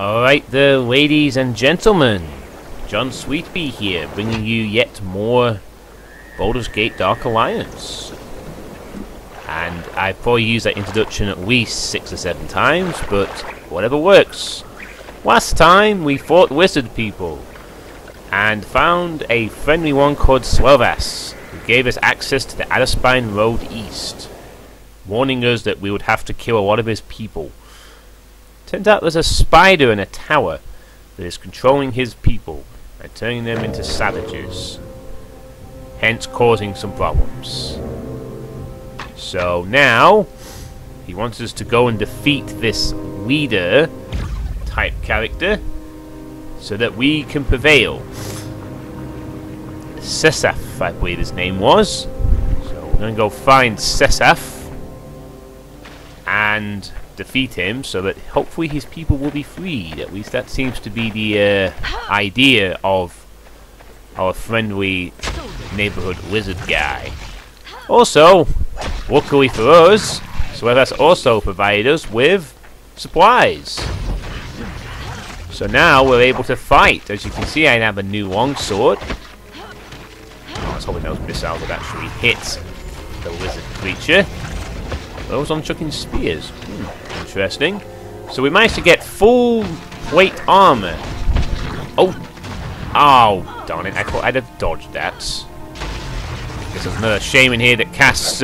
Alright there, ladies and gentlemen, John Suitepee here, bringing you yet more Baldur's Gate Dark Alliance. And I've probably used that introduction at least 6 or 7 times, but whatever works. Last time we fought wizard people, and found a friendly one called Slovas, who gave us access to the Adderspine Road East, warning us that we would have to kill a lot of his people. Turns out there's a spider in a tower that is controlling his people and turning them into savages, hence causing some problems. So now he wants us to go and defeat this leader type character so that we can prevail. Sesaf, I believe his name was. So we're going to go find Sesaf and defeat him so that hopefully his people will be freed. At least that seems to be the idea of our friendly neighborhood wizard guy. Also, luckily for us, Suitepee also provided us with supplies. So now we're able to fight. As you can see, I have a new longsword. I was hoping those missiles would actually hit the wizard creature. Those on chucking spears. Interesting. So we managed to get full plate armor. Oh, darn it! I thought I'd have dodged that. Guess there's another shaman here that casts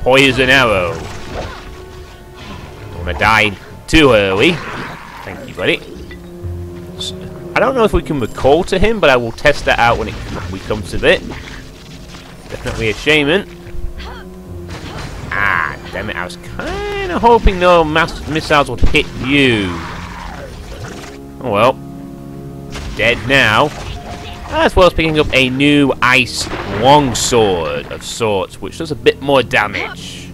poison arrow. Don't want to die too early. Thank you, buddy. So, I don't know if we can recall to him, but I will test that out when we come to it. Definitely a shaman. Ah, damn it, I was kind of hoping no missiles would hit you. Oh well. Dead now. As well as picking up a new ice longsword of sorts, which does a bit more damage.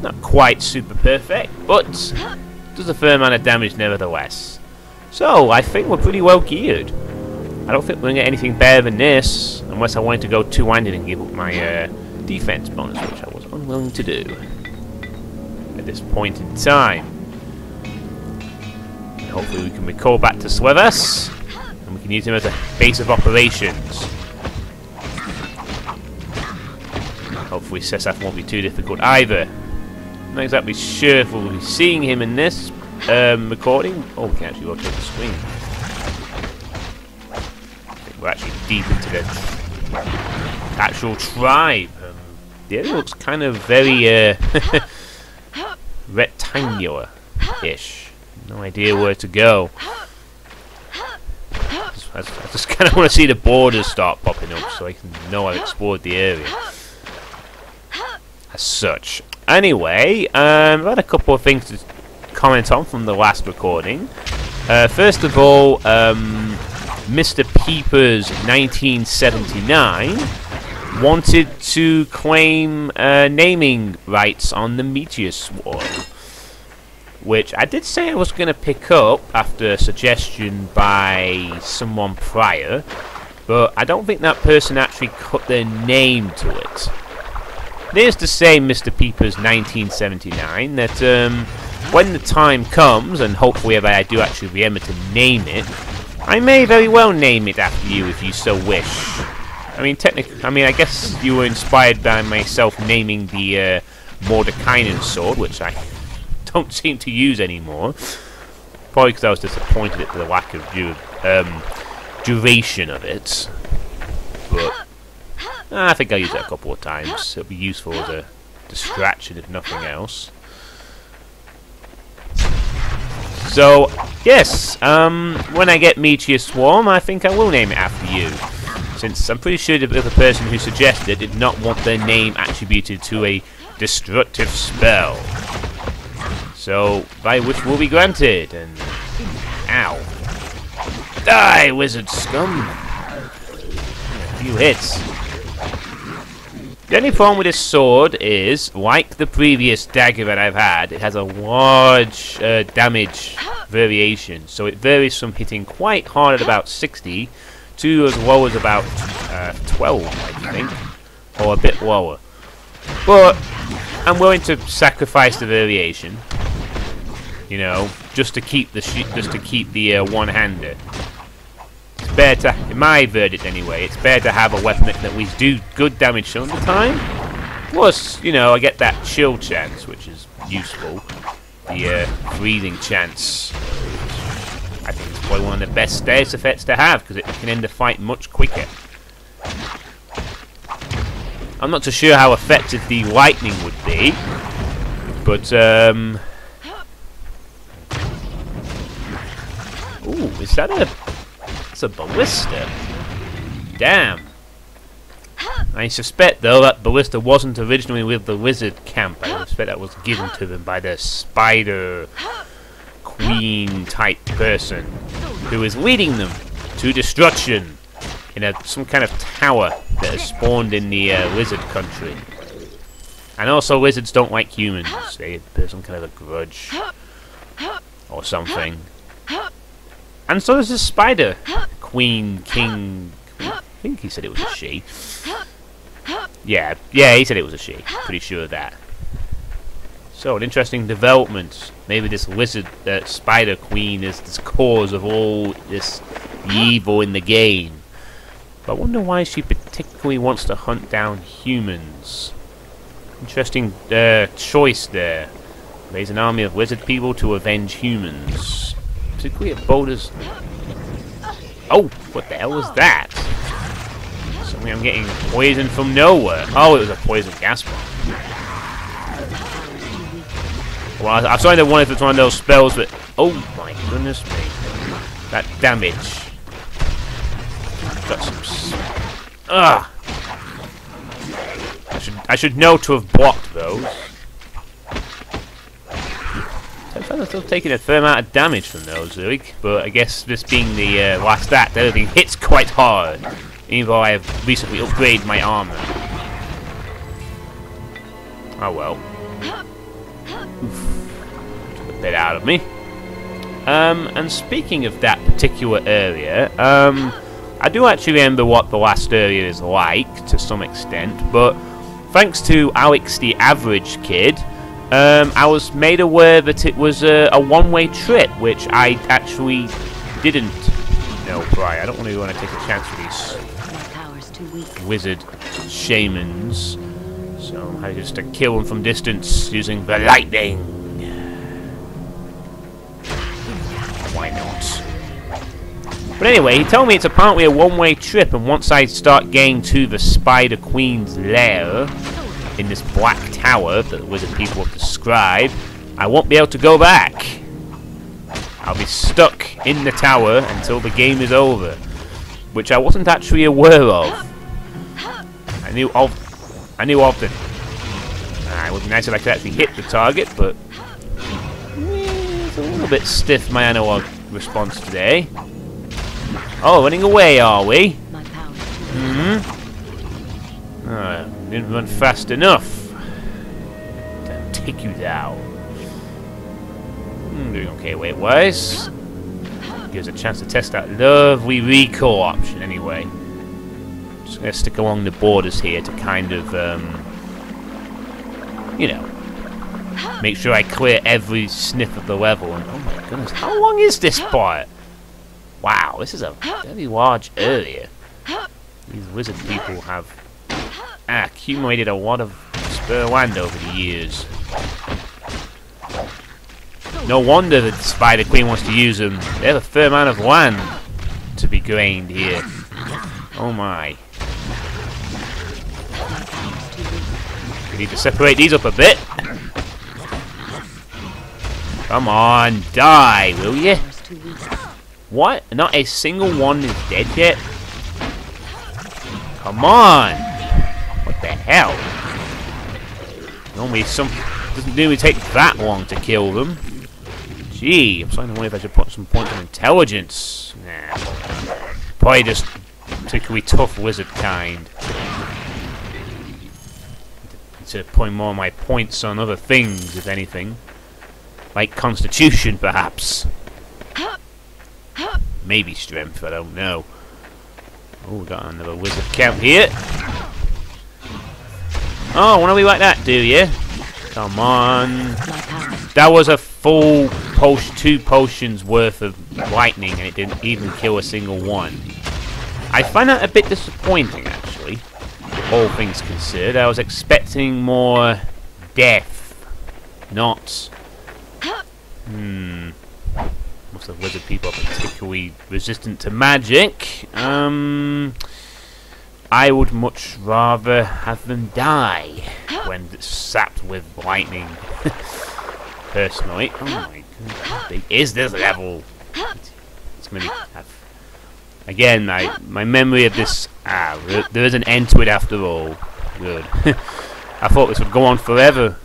Not quite super perfect, but does a fair amount of damage nevertheless. So, I think we're pretty well geared. I don't think we're going to get anything better than this, unless I wanted to go two-handed and give up my defense bonus, which I was unwilling to do at this point in time. And hopefully we can recall back to Suitepee, and we can use him as a base of operations. Hopefully Sesaf won't be too difficult either. I'm not exactly sure if we'll be seeing him in this recording. Oh, we can actually rotate the screen. I think we're actually deep into the actual tribe. The area looks kind of very rectangular-ish. No idea where to go. I just kind of want to see the borders start popping up so I can know I've explored the area. As such. Anyway, I've had a couple of things to comment on from the last recording. First of all, Mr. Peeper's 1979 wanted to claim naming rights on the Meteor Swarm, which I did say I was going to pick up after a suggestion by someone prior, but I don't think that person actually put their name to it. Needless to say, Mr. Peeper's 1979, that when the time comes, and hopefully if I do actually remember to name it, I may very well name it after you if you so wish. I mean, I guess you were inspired by myself naming the Mordekainen sword, which I don't seem to use anymore. Probably because I was disappointed at the lack of duration of it. But I think I'll use it a couple of times. It'll be useful as a distraction, if nothing else. So, yes, when I get Meteor Swarm, I think I will name it after you. Since I'm pretty sure the other person who suggested it did not want their name attributed to a destructive spell. So, by which will be granted, and... Ow. Die, wizard scum! A few hits. The only problem with this sword is, like the previous dagger that I've had, it has a large damage variation. So it varies from hitting quite hard at about 60 to as low as about 12, I think, or a bit lower. But I'm willing to sacrifice the variation. You know, just to keep the one-hander. It's better, in my verdict anyway, it's better to have a weapon that can at least do good damage some of the time. Plus, you know, I get that chill chance, which is useful. The breathing chance. I think it's probably one of the best status effects to have, because it can end the fight much quicker. I'm not too sure how effective the lightning would be, but ooh, is that it's a ballista? Damn. I suspect though that ballista wasn't originally with the wizard camp. I suspect that was given to them by the spider queen type person who is leading them to destruction in some kind of tower that has spawned in the lizard country. And also lizards don't like humans. They have some kind of a grudge or something. And so there's this spider queen king. I think he said it was a she. Yeah, he said it was a she. Pretty sure of that. So, an interesting development. Maybe this lizard, spider queen is the cause of all this evil in the game. But I wonder why she particularly wants to hunt down humans. Interesting choice there. Raise an army of wizard people to avenge humans. Particularly at Baldur's... Oh, what the hell was that? Suddenly I'm getting poisoned from nowhere. Oh, it was a poison gas bomb. Well, I was trying to wonder if it's one of those spells that... Oh my goodness me. That damage. Got some... Ugh! I should know to have blocked those. I'm still taking a fair amount of damage from those, really. But I guess this being the last act, everything hits quite hard. Even though I have recently upgraded my armor. Oh well. Oof. Took a bit out of me. And speaking of that particular area, I do actually remember what the last area is like, to some extent, but thanks to Alex the Average Kid, I was made aware that it was a one-way trip, which I actually didn't know prior. I don't really want to take a chance with these wizard shamans, so I just to kill them from distance using the lightning. Why not? But anyway, he told me it's apparently a one-way trip, and once I start getting to the Spider Queen's lair in this black tower that the wizard people have described, I won't be able to go back. I'll be stuck in the tower until the game is over, which I wasn't actually aware of. I knew of the... it would be nice if I could actually hit the target, but it's a little bit stiff, my analog response today. Oh, running away, are we? Didn't run fast enough. I'll take you down. Doing okay weight-wise. Gives a chance to test that lovely recoil option anyway. Just going to stick along the borders here to kind of, you know, make sure I clear every sniff of the level. And oh my goodness, how long is this part? Wow, this is a very large area. These wizard people have accumulated a lot of spare land over the years. No wonder that the Spider Queen wants to use them. They have a fair amount of land to be gained here. Oh my. We need to separate these up a bit. Come on, die, will you? What? Not a single one is dead yet? Come on! What the hell? Normally doesn't really take that long to kill them. Gee, I'm starting to wonder if I should put some points on intelligence. Nah. Probably just particularly tough wizard kind. Instead of putting more of my points on other things, if anything. Like constitution, perhaps. Maybe strength, I don't know. Oh, we got another wizard camp here. Oh, wanna be like that, do you? Come on. That was a full two potions worth of lightning and it didn't even kill a single one. I find that a bit disappointing, actually, all things considered. I was expecting more death, not... Most of the wizard people are particularly resistant to magic. I would much rather have them die when sapped with lightning. Personally. Oh my goodness, how big is this level? It's gonna be... Again, my memory of this... there is an end to it after all. Good. I thought this would go on forever.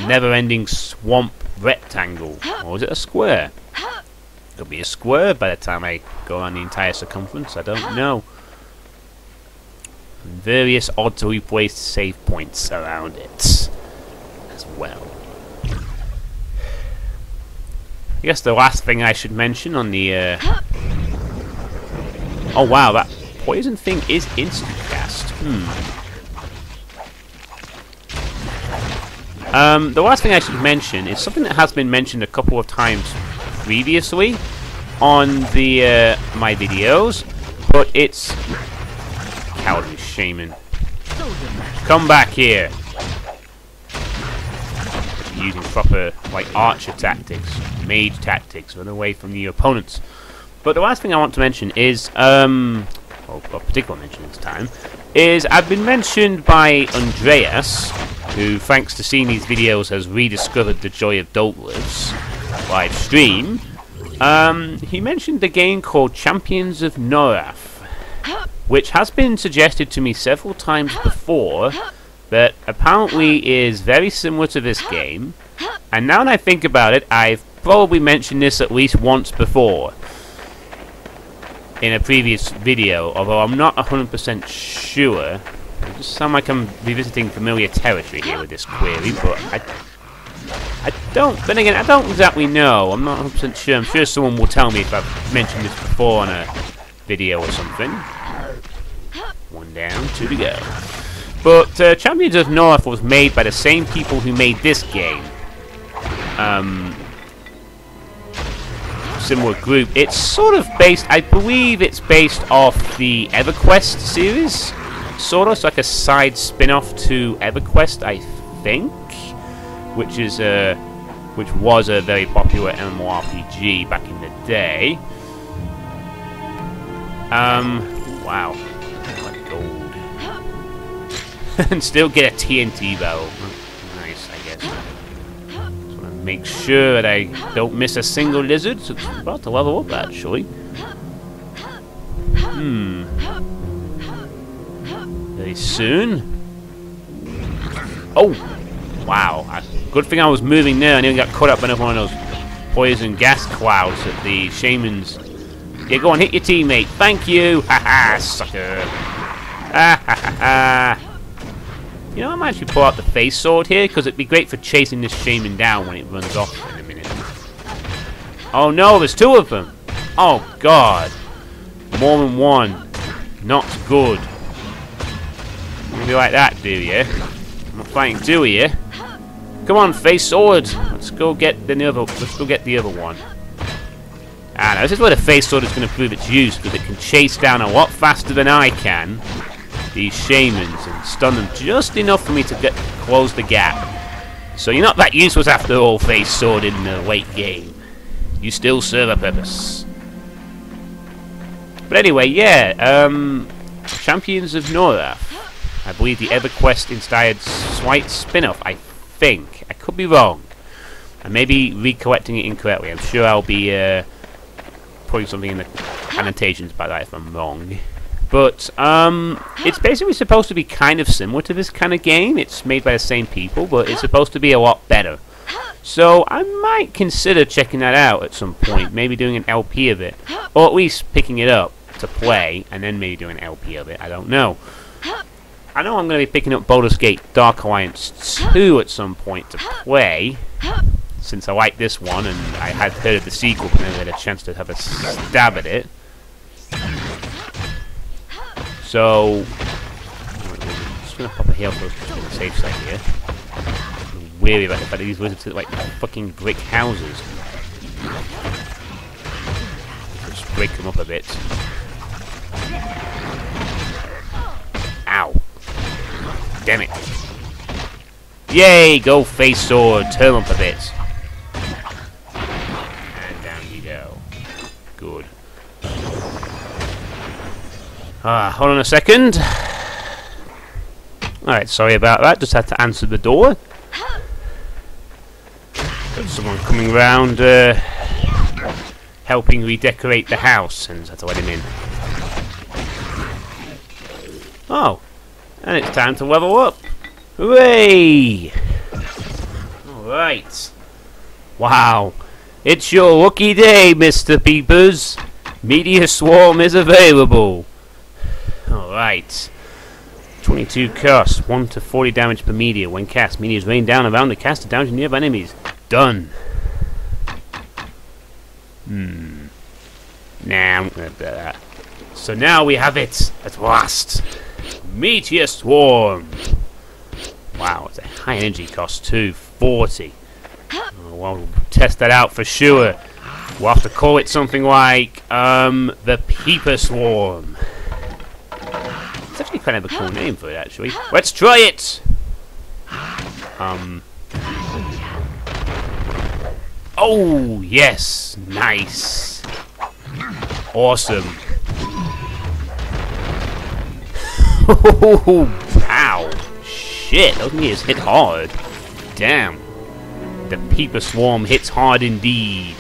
Never-ending swamp rectangle. Or is it a square? Could be a square by the time I go around the entire circumference. I don't know. And various oddly placed save points around it as well. I guess the last thing I should mention on the... Oh wow, that poison thing is instant cast. The last thing I should mention is something that has been mentioned a couple of times previously on the my videos, but it's cowardly shaman. Come back here. Using proper like archer tactics, mage tactics, run away from your opponents. But the last thing I want to mention is, well, a particular mention this time, is I've been mentioned by Andreas, who, thanks to seeing these videos, has rediscovered the joy of Douglas live stream. He mentioned a game called Champions of Norath, which has been suggested to me several times before, but apparently is very similar to this game. And now that I think about it, I've probably mentioned this at least once before in a previous video, although I'm not 100% sure. It just sounds like I'm revisiting familiar territory here with this query, but I don't, then again, I don't exactly know. I'm not 100% sure. I'm sure someone will tell me if I've mentioned this before on a video or something. One down, two to go. But Champions of Norath was made by the same people who made this game. Similar group. It's sort of based, I believe it's based off the EverQuest series. Sort of, it's like a side spin-off to EverQuest, I think. Which was a very popular MMORPG back in the day. Wow. Like gold. And still get a TNT barrel. Nice, I guess. Just want to make sure that I don't miss a single lizard. So it's about to level up, actually. Very soon. Oh! Wow. Good thing I was moving there. I nearly got caught up in one of those poison gas clouds that the shamans... Yeah, go on, hit your teammate. Thank you! Haha, sucker! Ha ha ha ha! You know, I might actually pull out the face sword here, because it'd be great for chasing this shaman down when it runs off in a minute. Oh no, there's two of them! Oh god! More than one. Not good. Maybe like that, do you? I'm not fighting two of you. Come on, face sword! Let's go get the other. Let's go get the other one. Ah, no, this is where the face sword is going to prove its use, because it can chase down a lot faster than I can these shamans and stun them just enough for me to close the gap. So you're not that useless after all, face sword, in the late game. You still serve a purpose. But anyway, yeah, Champions of Norath. I believe the EverQuest inspired slight spin-off, I think. I could be wrong. I may be recollecting it incorrectly. I'm sure I'll be putting something in the annotations about that if I'm wrong. But it's basically supposed to be kind of similar to this kind of game. It's made by the same people, but it's supposed to be a lot better. So I might consider checking that out at some point. Maybe doing an LP of it. Or at least picking it up to play, and then maybe doing an LP of it. I don't know. I know I'm going to be picking up Baldur's Gate Dark Alliance 2 at some point to play, since I like this one, and I had heard of the sequel, but never had a chance to have a stab at it. So, I'm just going to pop a heal first, just in the safe side here. weary about the fact that these wizards are like fucking brick houses. Just break them up a bit. Ow. Damn it. Yay! Go face sword. Turn up a bit. And down you go. Good. Hold on a second. Alright, sorry about that. Just had to answer the door. Got someone coming round helping redecorate the house, and had to let him in. Oh, and it's time to level up. Hooray! Alright. Wow. It's your lucky day, Mr. Peepers. Meteor Swarm is available. Alright. 22 cost. 1 to 40 damage per meteor. When cast, meteors rain down around the caster damage to nearby enemies. Done. Nah, I'm gonna do that. So now we have it at last. Meteor Swarm. Wow, it's a high energy cost too. 40. Oh, well, we'll test that out for sure. We'll have to call it something like the Peeper Swarm. It's actually kind of a cool name for it, actually. Let's try it. Oh yes, nice, awesome. Wow, shit, those meters hit hard. Damn, the Peeper Swarm hits hard indeed.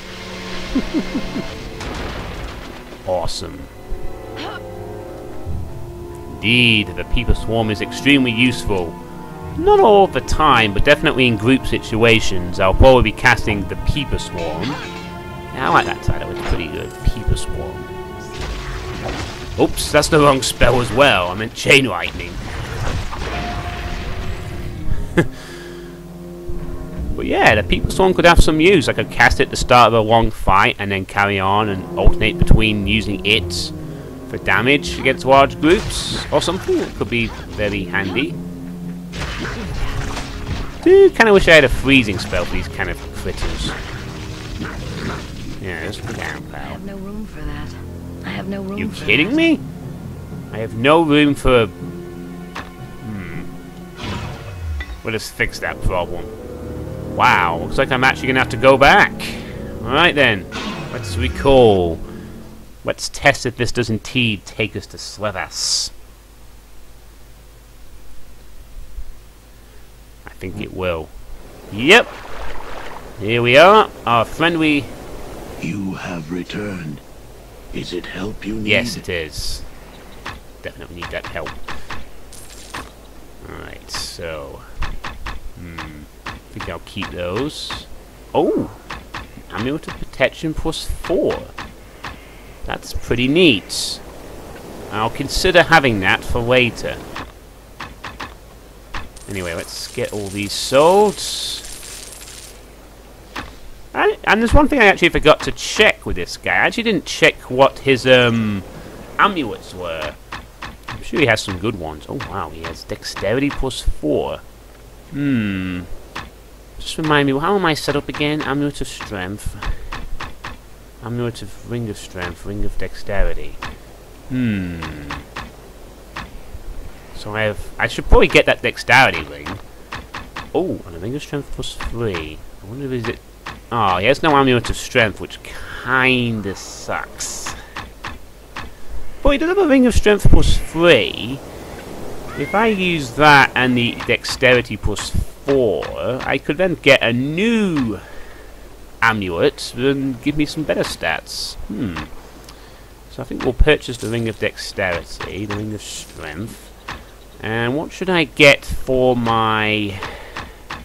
Awesome. Indeed, the Peeper Swarm is extremely useful. Not all the time, but definitely in group situations. I'll probably be casting the Peeper Swarm. Yeah, I like that title, it's pretty good. Peeper Swarm. Oops, that's the wrong spell as well. I meant Chain Lightning. But yeah, the Peeper Swarm could have some use. I could cast it at the start of a long fight and then carry on and alternate between using it for damage against large groups or something. It could be very handy. Do kind of wish I had a freezing spell for these kind of critters. Yeah, just go down, pal. I have no room for that. I have no room. You for kidding that. me? I have no room for. We'll just fix that problem. Wow, looks like I'm actually gonna have to go back. All right then, let's recall. Let's test if this does indeed take us to Slevas. I think it will. Yep. Here we are. Our friendly. You have returned. Is it help you need? Yes, it is. Definitely need that help. Alright, so. I think I'll keep those. Oh! Amulet of Protection +4. That's pretty neat. I'll consider having that for later. Anyway, let's get all these sold. And there's one thing I actually forgot to check with this guy. I actually didn't check what his amulets were. I'm sure he has some good ones. Oh wow, he has Dexterity +4. Just remind me, how am I set up again? Amulet of Strength. Amulet of Ring of Strength, Ring of Dexterity. So I should probably get that Dexterity ring. Oh, and a Ring of Strength +3. I wonder if it. Oh, he has no Amulet of Strength, which kinda sucks. But he does have a Ring of Strength +3. If I use that and the Dexterity +4, I could then get a new amulet and give me some better stats. So I think we'll purchase the Ring of Dexterity, the Ring of Strength. And what should I get for my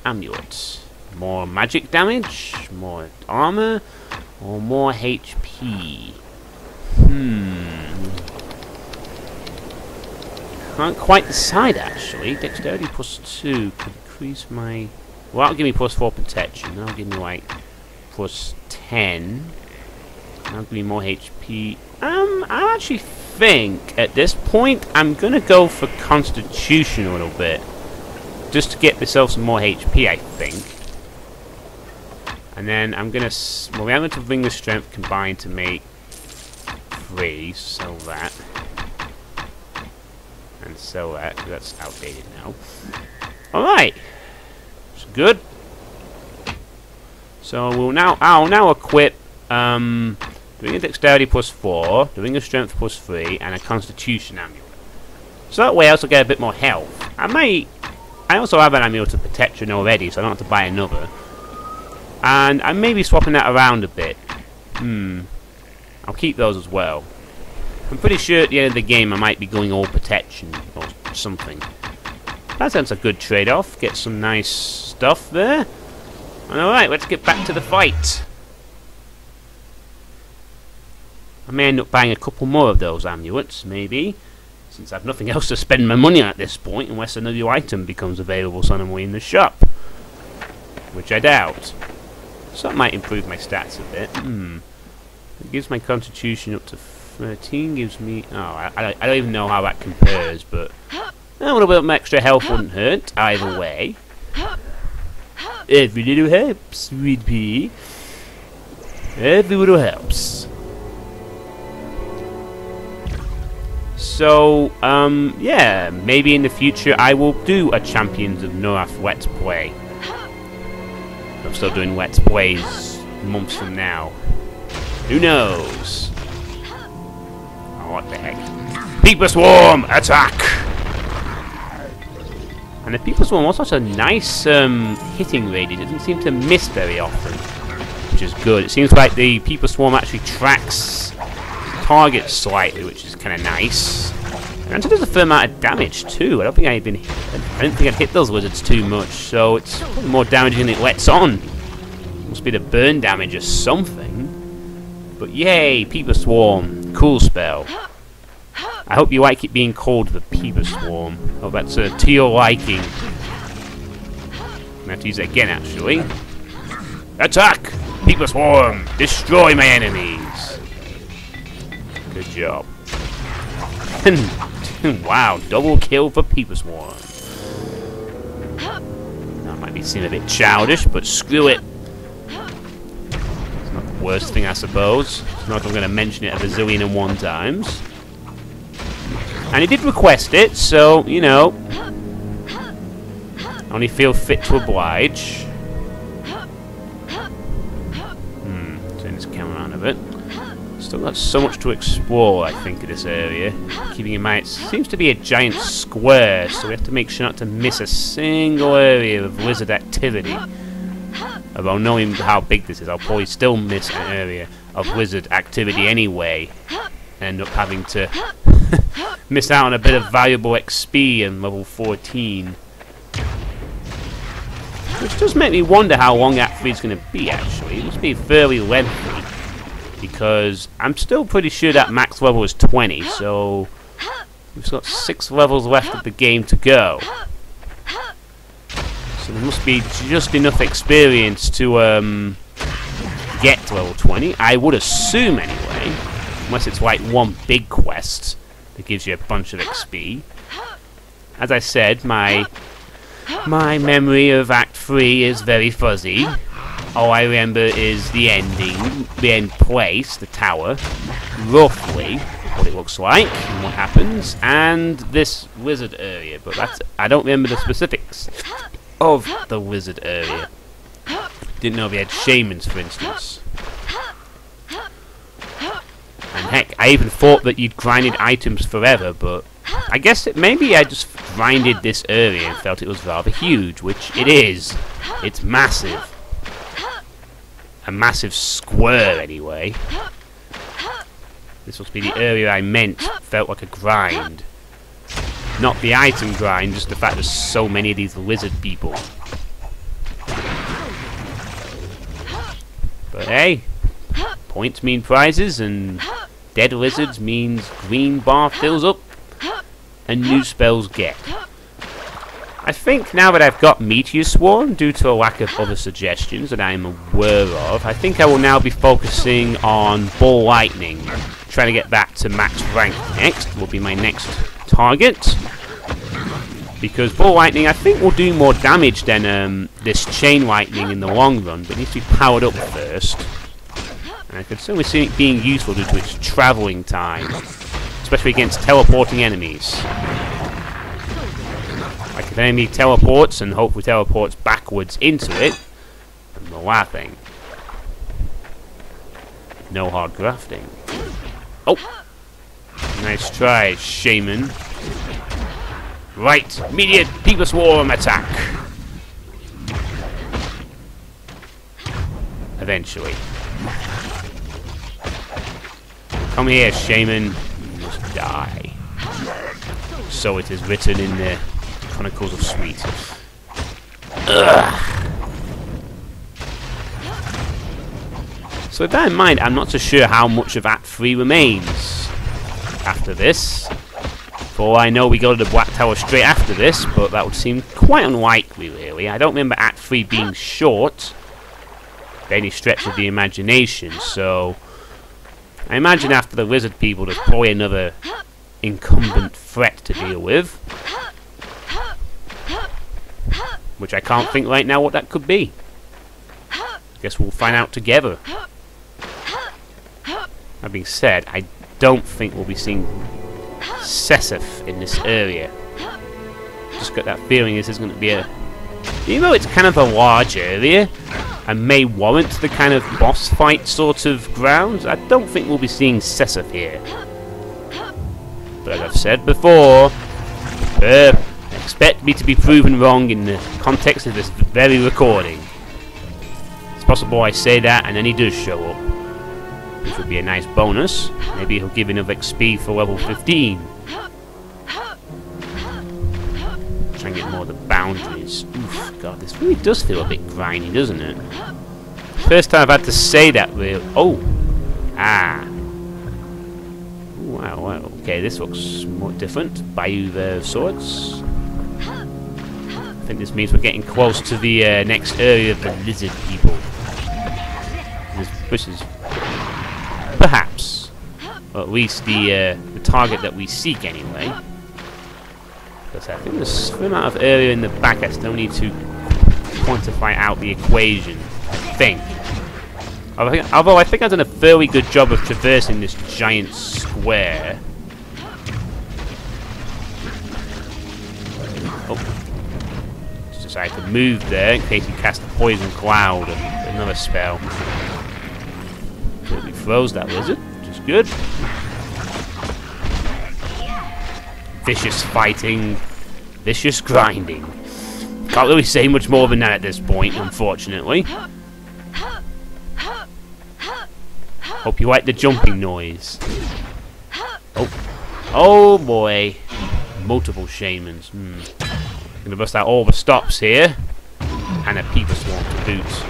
amulet? More magic damage? More armor? Or more HP? Can't quite decide actually. Dexterity +2 could increase my. Well, that'll give me +4 protection. That'll give me like +10. That'll give me more HP. I actually think at this point I'm gonna go for Constitution a little bit. just to get myself some more HP, I think. And then I'm gonna... well, we are going to bring the strength combined to make 3. Sell that. And sell that, 'cause that's outdated now. Alright! It's good. So I'll now equip doing a dexterity +4, doing a strength +3, and a constitution amulet. So that way I also get a bit more health. I also have an amulet of protection already, so I don't have to buy another. And I may be swapping that around a bit. I'll keep those as well. I'm pretty sure at the end of the game I might be going all protection or something. That sounds a good trade-off. Get some nice stuff there. Alright, let's get back to the fight. I may end up buying a couple more of those amulets, maybe. Since I've nothing else to spend my money on at this point, unless a new item becomes available suddenly in the shop. Which I doubt. So that might improve my stats a bit. It gives my constitution up to 13, gives me... oh, I don't even know how that compares, but... a little bit of extra health wouldn't hurt, either way. Every little helps, Suitepee. Every little helps. So, yeah, maybe in the future I will do a Champions of Norath Let's Play. I'm still doing Let's Plays months from now. Who knows? Oh, what the heck. Peeper Swarm, attack! And the Peeper Swarm also has a nice hitting radius. It doesn't seem to miss very often, which is good. It seems like the Peeper Swarm actually tracks targets slightly, which is kind of nice. And it does a fair amount of damage too. I don't think I'd hit those lizards too much, so it's probably more damage than it lets on. Must be the burn damage or something. But yay, Peeper Swarm, cool spell. I hope you like it being called the Peeper Swarm. Oh, that's to your liking. I'm gonna have to use it again, actually. Attack! Peeper Swarm! Destroy my enemies! Good job. Wow, double kill for Peeper Swarm. That might be seen a bit childish, but screw it. It's not the worst thing, I suppose. It's not like I'm going to mention it a bazillion and one times. And he did request it, so, you know. Only feel fit to oblige. Turn this camera on a bit. Still got so much to explore, I think, in this area. Keeping in mind, it seems to be a giant square, so we have to make sure not to miss a single area of lizard activity. Although knowing how big this is, I'll probably still miss an area of lizard activity anyway. End up having to miss out on a bit of valuable XP in level 14. Which does make me wonder how long Act 3 is going to be, actually. It must be fairly lengthy. Because I'm still pretty sure that max level is 20, so we've got 6 levels left of the game to go. So there must be just enough experience to get to level 20. I would assume anyway, unless it's like one big quest that gives you a bunch of XP. As I said, my memory of Act 3 is very fuzzy. All I remember is the ending, the end place, the tower, roughly what it looks like and what happens, and this wizard area. But I don't remember the specifics of the wizard area. Didn't know they had shamans, for instance. And heck, I even thought that you'd grinded items forever, but I guess maybe I just grinded this area and felt it was rather huge, which it is. It's massive. A massive square, anyway. This must be the area I meant. Felt like a grind. Not the item grind, just the fact there's so many of these lizard people. But hey, points mean prizes, and dead lizards means green bar fills up, and new spells get. I think now that I've got Meteor Swarm, due to a lack of other suggestions that I am aware of, I think I will now be focusing on Ball Lightning. Trying to get that to max rank next will be my next target. Because ball lightning, I think, will do more damage than this chain lightning in the long run, but it needs to be powered up first. And I could certainly see it being useful due to its travelling time, especially against teleporting enemies. Like if an enemy teleports and hopefully teleports backwards into it, and the laughing. No hard grafting. Oh! Nice try, Shaman. Right, immediate People Swarm attack. Eventually. Come here, Shaman. You must die. So it is written in the Chronicles of Sweet. Ugh. So with that in mind, I'm not so sure how much of Act 3 remains after this. For all I know, we go to the Black Tower straight after this, but that would seem quite unlikely, really. I don't remember Act 3 being short by any stretch of the imagination, so I imagine after the lizard people, there's probably another incumbent threat to deal with, which I can't think right now what that could be. Guess we'll find out together. That being said, I don't think we'll be seeing Sessif in this area. Just got that feeling this is going to be a... Even though it's kind of a large area and may warrant the kind of boss fight sort of grounds, I don't think we'll be seeing Sessif here. But as I've said before, expect me to be proven wrong in the context of this very recording. It's possible I say that and then he does show up, which would be a nice bonus. Maybe he'll give enough XP for level 15. Try and get more of the boundaries. Oof, God, this really does feel a bit grindy, doesn't it? First time I've had to say that real. Oh! Ah! Wow, wow. Okay, this looks more different. Bayou swords. I think this means we're getting close to the next area of the lizard people. This is perhaps, or at least the target that we seek anyway. Because I think there's a amount of area in the back I still need to quantify out the equation, I think. Although I think I've done a fairly good job of traversing this giant square. Oh. Just decided to move there in case he cast a poison cloud and another spell. He throws that lizard, which is good. Vicious fighting, vicious grinding. Can't really say much more than that at this point, unfortunately. Hope you like the jumping noise. Oh, oh boy! Multiple shamans. Gonna bust out all the stops here, and a People Swarm to boot.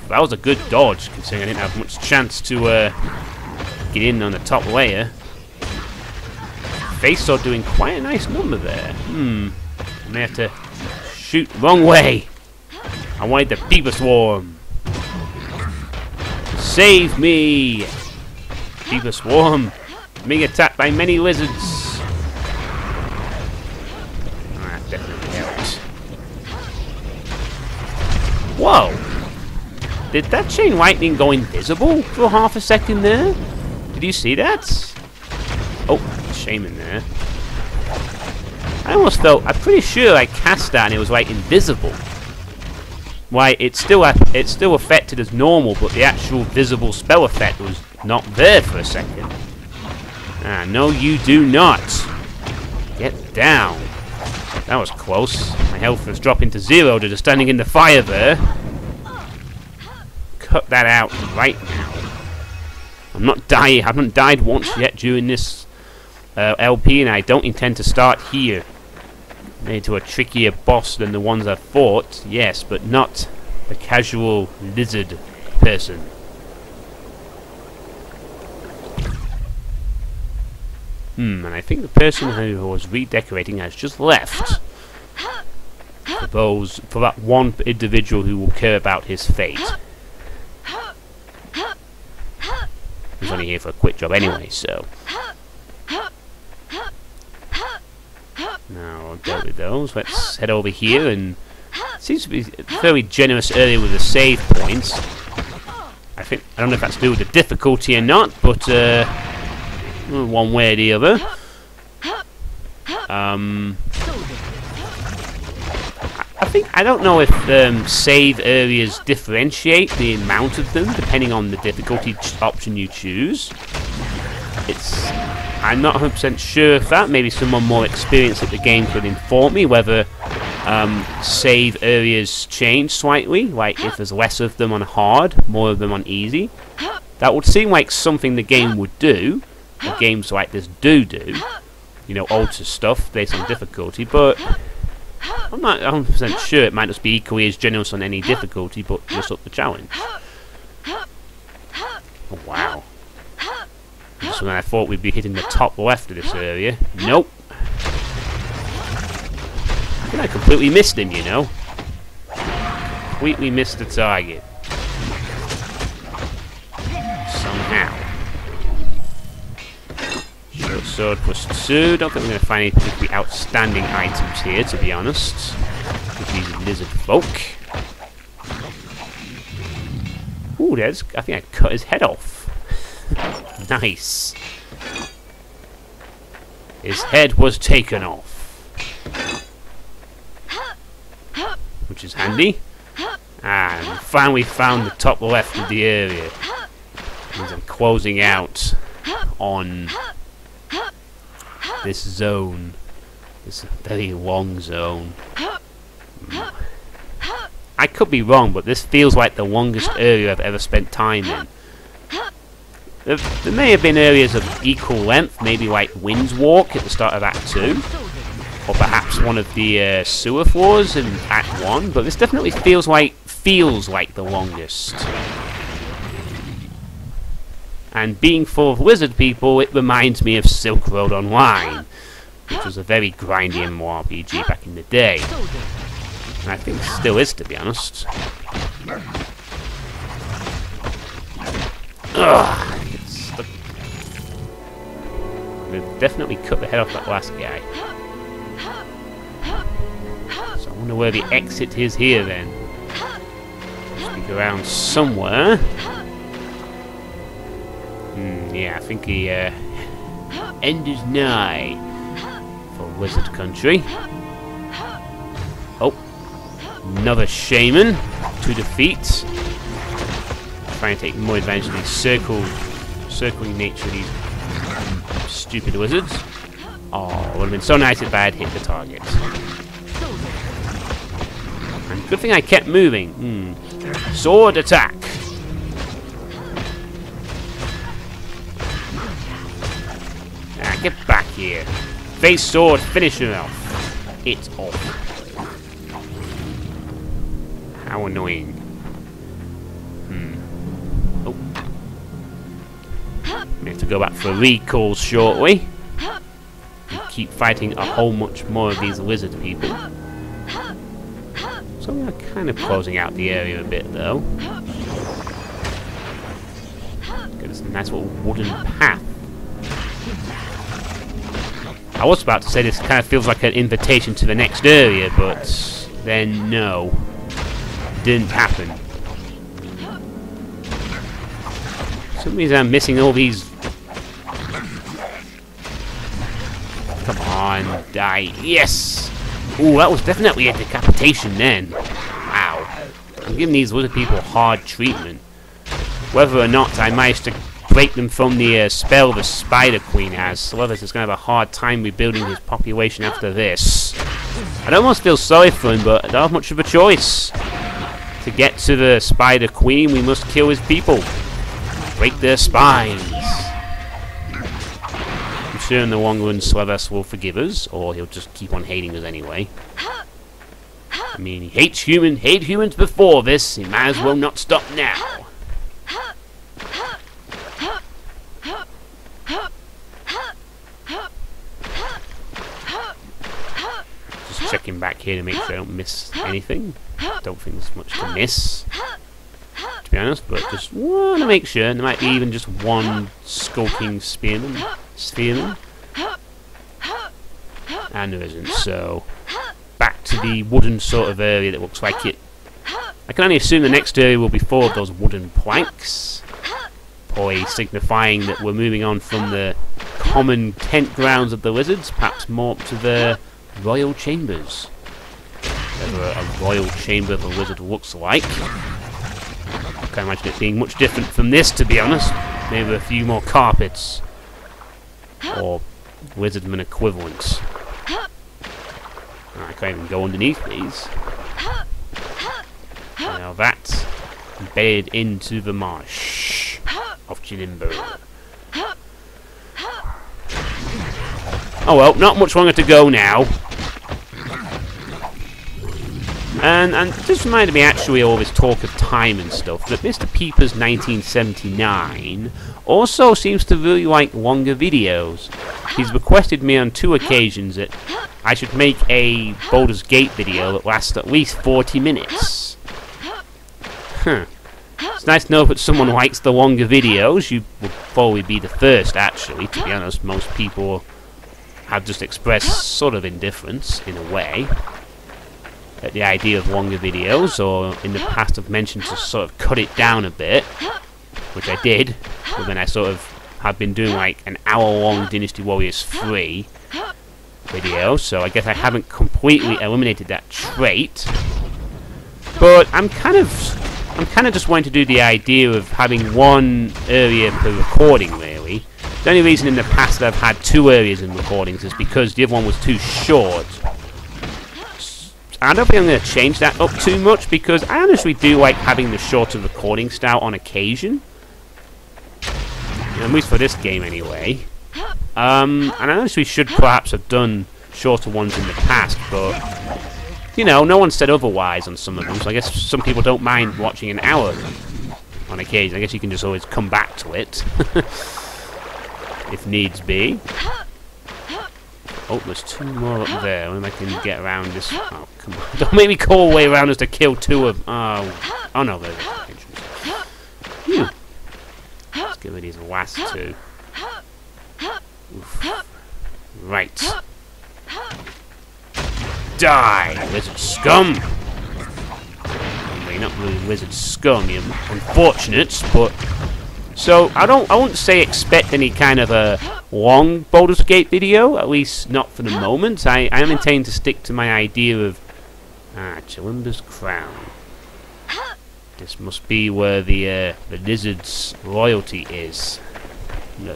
That was a good dodge, considering I didn't have much chance to get in on the top layer. Face saw doing quite a nice number there. I may have to shoot wrong way. I wanted the People Swarm. Save me! People Swarm being attacked by many lizards. That definitely helps. Whoa! Did that chain lightning go invisible for half a second there? Did you see that? Oh, Shaman there. I almost felt, I'm pretty sure I cast that and it was like invisible. Why, it's still affected as normal, but the actual visible spell effect was not there for a second. Ah, no you do not. Get down. That was close. My health was dropping to 0 due to standing in the fire there. Cut that out right now. I'm not dying. I haven't died once yet during this LP, and I don't intend to start here. Maybe to a trickier boss than the ones I've fought, yes, but not the casual lizard person. And I think the person who was redecorating has just left. For that one individual who will care about his fate. He's only here for a quick job anyway, so. Now, I've dealt with those. Let's head over here, and seems to be a very generous area with the save points. I don't know if that's to do with the difficulty or not, but one way or the other. I don't know if save areas differentiate the amount of them depending on the difficulty option you choose. I'm not 100% sure if that. Maybe someone more experienced at the game could inform me whether save areas change slightly, like if there's less of them on hard, more of them on easy. That would seem like something the game would do. Or games like this do, you know, alter stuff based on difficulty, but I'm not 100% sure. It might just be equally as generous on any difficulty, but just up the challenge. Oh, wow. So then I thought we'd be hitting the top left of this area. Nope. I think I completely missed him, you know. Completely missed the target. Somehow. Short sword plus 2. Don't think we're going to find any particularly outstanding items here, to be honest. With these lizard folk. Ooh, I think I cut his head off. Nice. His head was taken off. Which is handy. And finally found the top left of the area. Means I'm closing out on this zone. This very long zone. I could be wrong, but this feels like the longest area I've ever spent time in. There may have been areas of equal length, maybe like Wind's Walk at the start of Act 2, or perhaps one of the sewer floors in Act 1, but this definitely feels like the longest. And being full of lizard people, it reminds me of Silk Road Online, which was a very grindy MMORPG back in the day. And I think still is, to be honest. Ugh! We've definitely cut the head off that last guy. So I wonder where the exit is here then. Must be around somewhere. Yeah, I think the end is nigh for Wizard Country. Oh, another shaman to defeat. Trying to take more advantage of these circling nature of these stupid wizards. Oh, it would have been so nice if I had hit the target. And good thing I kept moving. Sword attack. Get back here. Face sword, finish him off. It's off. How annoying. Oh. We have to go back for recalls shortly. And keep fighting a whole much more of these lizard people. So we're kind of closing out the area a bit though. Got this nice little wooden path. I was about to say this kind of feels like an invitation to the next area, but then no. Didn't happen. For some reason I'm missing all these. Come on, die. Yes! Ooh, that was definitely a decapitation then. Wow. I'm giving these other people hard treatment. Whether or not I managed to break them from the spell the Spider Queen has, Slovis is going to have a hard time rebuilding his population after this. I'd almost feel sorry for him, but I don't have much of a choice. To get to the Spider Queen, we must kill his people. Break their spines. I'm sure in the long run Slovis will forgive us, or he'll just keep on hating us anyway. I mean, he hates humans before this, he might as well not stop now. Just checking back here to make sure I don't miss anything. Don't think there's much to miss, to be honest, but just want to make sure. There might be even just one skulking spearman. And there isn't, so back to the wooden sort of area that looks like it. I can only assume the next area will be full of those wooden planks, probably signifying that we're moving on from the common tent grounds of the lizards, perhaps more up to the royal chambers. Whatever a royal chamber of a lizard looks like. I can't imagine it being much different from this, to be honest. Maybe a few more carpets. Or lizardman equivalents. I can't even go underneath these. Now that's embedded into the marsh of Chilimbo. Oh well, not much longer to go now. And this reminded me actually of all this talk of time and stuff, that Mr. Peepers 1979 also seems to really like longer videos. He's requested me on 2 occasions that I should make a Baldur's Gate video that lasts at least 40 minutes. Huh. It's nice to know that someone likes the longer videos. You will probably be the first, actually, to be honest. Most people have just expressed sort of indifference, in a way, at the idea of longer videos, or in the past I've mentioned to sort of cut it down a bit, which I did, but then I sort of have been doing like an hour-long Dynasty Warriors 3 video, so I guess I haven't completely eliminated that trait. But I'm kind of just wanting to do the idea of having one area per recording, really. The only reason in the past that I've had 2 areas in recordings is because the other one was too short. I don't think I'm going to change that up too much, because I honestly do like having the shorter recording style on occasion. At least for this game, anyway. And I honestly should perhaps have done shorter ones in the past, but, you know, no one said otherwise on some of them, so I guess some people don't mind watching an hour on occasion. I guess you can just always come back to it, if needs be. Oh, there's 2 more up there. I wonder if I can get around this. Oh, come on. Don't make me go all the way around us to kill 2 of... Oh no, there's the entrance. Let's get rid of these last 2. Oof. Right. Die, lizard scum! I mean, not really lizard scum, you unfortunates, but... So, I won't say expect any kind of a long Baldur's Gate video, at least not for the moment. I am intending to stick to my idea of Chilimbo's crown. This must be where the lizard's loyalty is. No,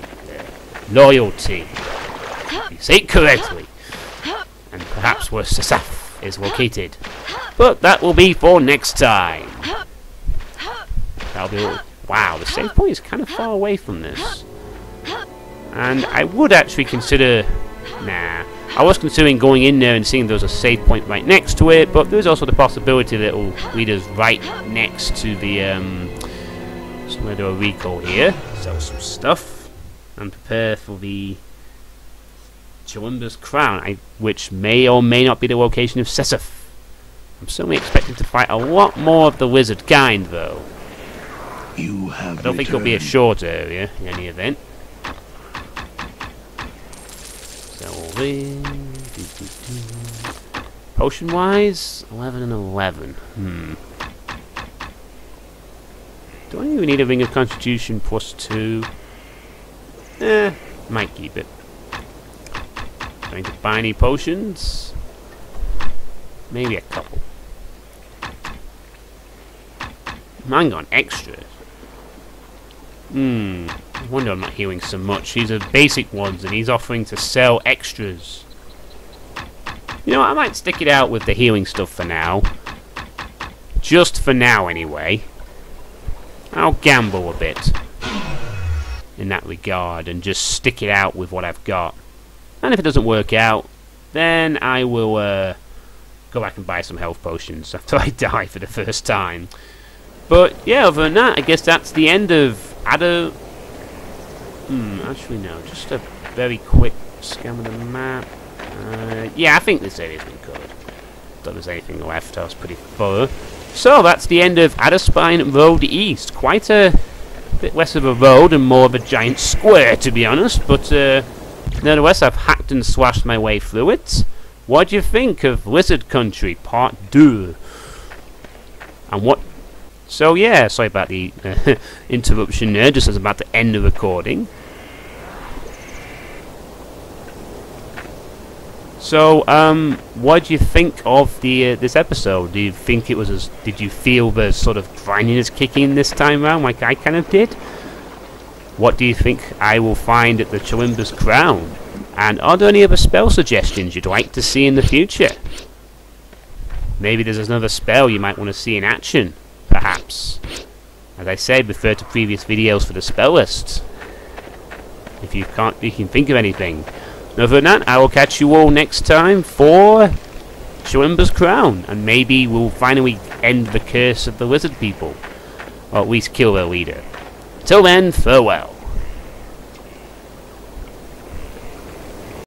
loyalty. You say it correctly. And perhaps where Sasaf is located. But that will be for next time. That'll be all. Wow, the save point is kind of far away from this. And I would actually consider... Nah. I was considering going in there and seeing there was a save point right next to it, but there's also the possibility that it will lead us right next to the... So I'm going to do a recall here. Sell some stuff. And prepare for the... Chilimbo's crown, which may or may not be the location of Sesef. I'm certainly expecting to fight a lot more of the lizard kind, though. You have I don't think it'll be a short area in any event. So potion wise, 11 and 11. Do I even need a ring of constitution +2? Might keep it. Going to buy any potions? Maybe a couple. Hang on, extras. I wonder I'm not healing so much. These are basic ones, and he's offering to sell extras. You know what, I might stick it out with the healing stuff for now. Just for now, anyway. I'll gamble a bit in that regard, and just stick it out with what I've got. And if it doesn't work out, then I will go back and buy some health potions after I die for the first time. But yeah, other than that, I guess that's the end of Adder... actually no, just a very quick scan of the map. Yeah, I think this area's been covered. Don't there's anything left, I was pretty thorough. So that's the end of Adderspine Road East. Quite a bit less of a road and more of a giant square, to be honest, but Nevertheless, I've hacked and slashed my way through it. What do you think of Lizard Country Part 2? And what... So yeah, sorry about the interruption there, just as I'm about to end the recording. So, what do you think of the this episode? Do you think it was as... Did you feel the sort of grindiness kicking this time around, like I kind of did? What do you think I will find at the Chilimba's Crown? And are there any other spell suggestions you'd like to see in the future? Maybe there's another spell you might want to see in action, perhaps. As I said, refer to previous videos for the spell list. If you can think of anything. Other than that, I will catch you all next time for Chilimba's Crown, and maybe we'll finally end the curse of the lizard people, or at least kill their leader. Till then, farewell.